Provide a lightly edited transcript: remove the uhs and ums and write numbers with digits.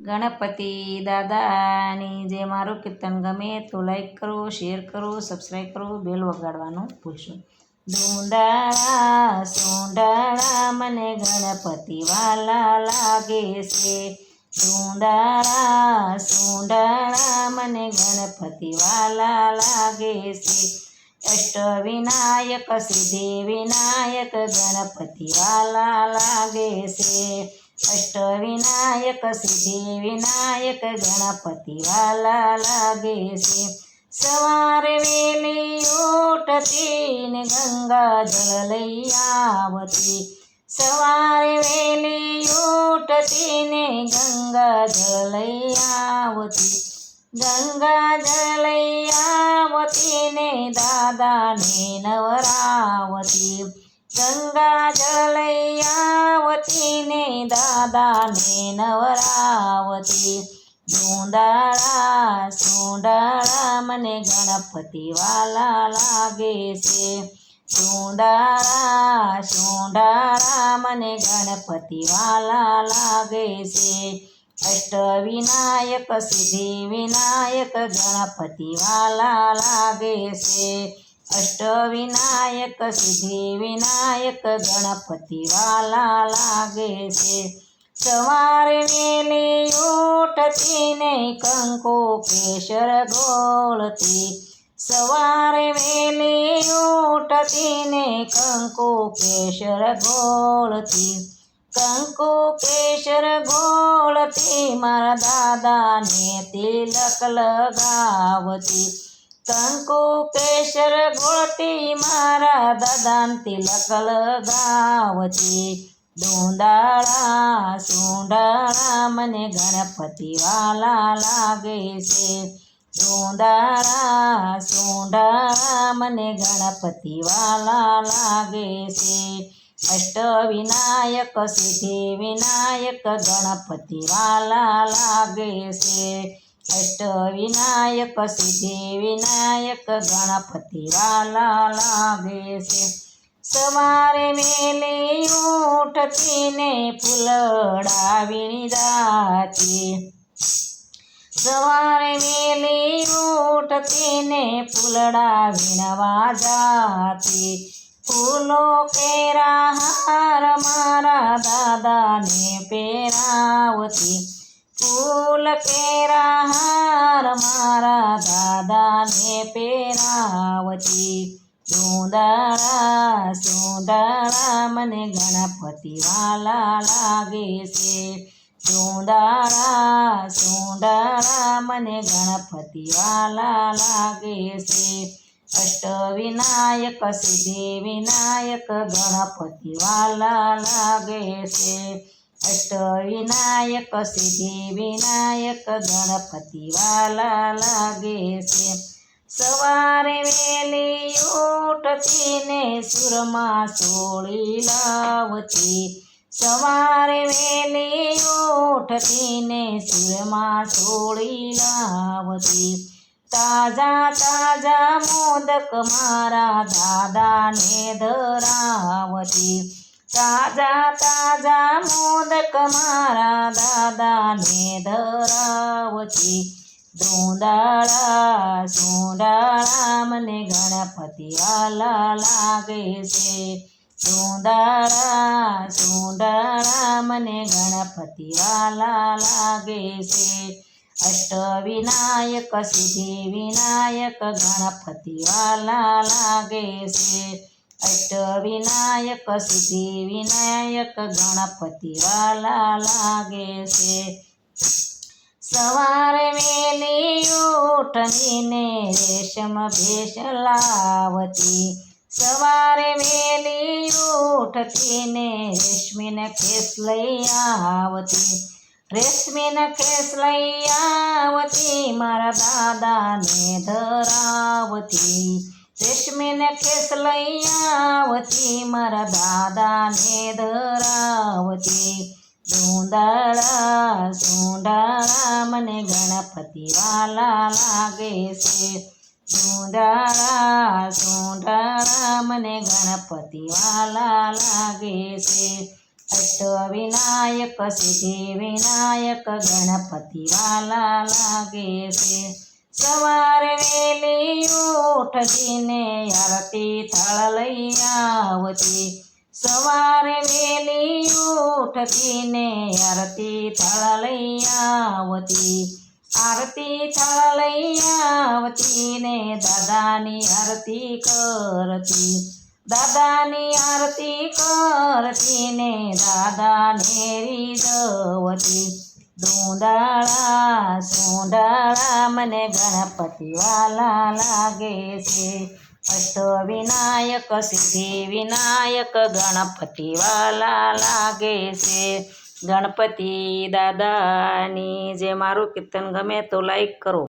ગણપતિ દાદાની જે મારું કીર્તન ગમે તો લાઈક કરો, શેર કરો, સબસ્ક્રાઈબ કરો, બેલ વગાડવાનું ભૂલશો. ધૂંધાળા સોંઢાળા મને ગણપતિ વાલા લાગે છે. ધૂંધાળા સોંઢાળા મને ગણપતિ વાલા લાગે છે. અષ્ટવિનાયક સિદ્ધિ વિનાયક ગણપતિ વાલા લાગે છે. અષ્ટવિનાયક સિદ્ધિ વિનાયક ગણપતિ વાલા લાગે છે. સવારે વેલી ઉઠતી ને ગંગાજળ લઈ આવતી. સવારે વેલી ઉઠતી ને ગંગાજળ લઈ આવતી. ગંગાજળ લઈ આવતી ને દાદાને નવરાવતી. ગંગાજળ લઈ આવતી ને દાદાને નવરાવતી. ધૂંધાળા સોંઢાળા મને ગણપતિ વાલા લાગે છે. ધૂંધાળા સોંઢાળા મને ગણપતિ વાલા લાગે છે. અષ્ટવિનાયક સિદ્ધિ વિનાયક ગણપતિ વાલા લાગે છે. અષ્ટવિનાયક સિદ્ધિ વિનાયક ગણપતિ વાલા લાગે છે. સવારે વેલી ઉઠતી ને કંકુ કેસર ગોળતી. સવારે વેલી ઉઠતી ને કંકુ કેસર ગોળતી. કંકુ કેસર ગોળતી મારા દાદાને તિલક લગાવતી. કંકુ કેસર ગોળતી મારા દાદાને તિલક લગાવતી. ધૂંધાળા સોંઢાળા મને ગણપતિ વાલા લાગે છે. ધૂંધાળા સોંઢાળા મને ગણપતિ વાલા લાગે છે. અષ્ટવિનાયક સિદ્ધિ વિનાયક ગણપતિ વાલા લાગે છે. અષ્ટવિનાયક સિદ્ધિ વિનાયક ગણપતિ વાલા લાગે છે. સવારે વેલી ઉઠતી ને ફૂલડા વીણી જાતી. સવારે વેલી ઉઠતી ને ફૂલડા વીણવા જાતી. ફૂલો કેરા હાર મારા દાદાને પહેરાવતી. ફૂલ કેરા હાર મારા દાદાને પહેરાવતી. ધૂંધાળા સોંઢાળા મને ગણપતિ વાલા લાગે છે. ધૂંધાળા સોંઢાળા મને ગણપતિ વાલા લાગે છે. અષ્ટવિનાયક સિદ્ધિ વિનાયક ગણપતિ વાલા લાગે છે. અષ્ટવિનાયક સિદ્ધિ વિનાયક ગણપતિ વાલા લાગે છે. સવારે વેલી ઉઠતી ને સુરમાં સોળી લાવતી. સવારે વેલી ઉઠતી ને સુરમાં સોળી લાવતી. તાજા તાજા મોદક મારા દાદાને ધરાવતી. તાજા તાજા મોદક મારા દાદાને ધરાવતી. ધૂંધાળા સોંઢાળા મને ગણપતિ વાલા લાગે છે. ધૂંધાળા સોંઢાળા મને ગણપતિ વાલા લાગે છે. અષ્ટવિનાયક સિદ્ધિ વિનાયક ગણપતિ વાલા લાગે છે. અષ્ટવિનાયક સિદ્ધિ વિનાયક ગણપતિ વાલા લાગે છે. સવારે વેલી ઉઠીને રેશમ ભેષ લાવતી. સવારે વેલી ઉઠતીને રેશમીને ખેસ લઈ આવતી. રેશમીને ખેસ લઈ આવતી મારા દાદાને ધરાવતી. રેશમીને ખેસ લઈ આવતી મારા દાદાને ધરાવતી. ધૂંધાળા સોંઢાળા મને ગણપતિ વાલા લાગે છે. ધૂંધાળા સોંઢાળા મને ગણપતિ વાલા લાગે છે. અષ્ટવિનાયક સિદ્ધિ વિનાયક ગણપતિ વાલા લાગે છે. સવારે વહેલી ઉઠીને આરતી થાળ લઈ આવતી. સવારે વહેલી ઉઠીને આરતી થાળ લઈ આવતી. આરતી થાળ લઈ આવતી ને દાદાની આરતી કરતી. દાદાની આરતી કરતી ને દાદાને રીઝવતી. ધૂંધાળા સુંધાળા મને ગણપતિ વાલા લાગે છે. અષ્ટવિનાયક સિદ્ધિ વિનાયક ગણપતિ વાલા લાગે છે. ગણપતિ દાદાની જે મારું કીર્તન ગમે તો લાઈક કરો.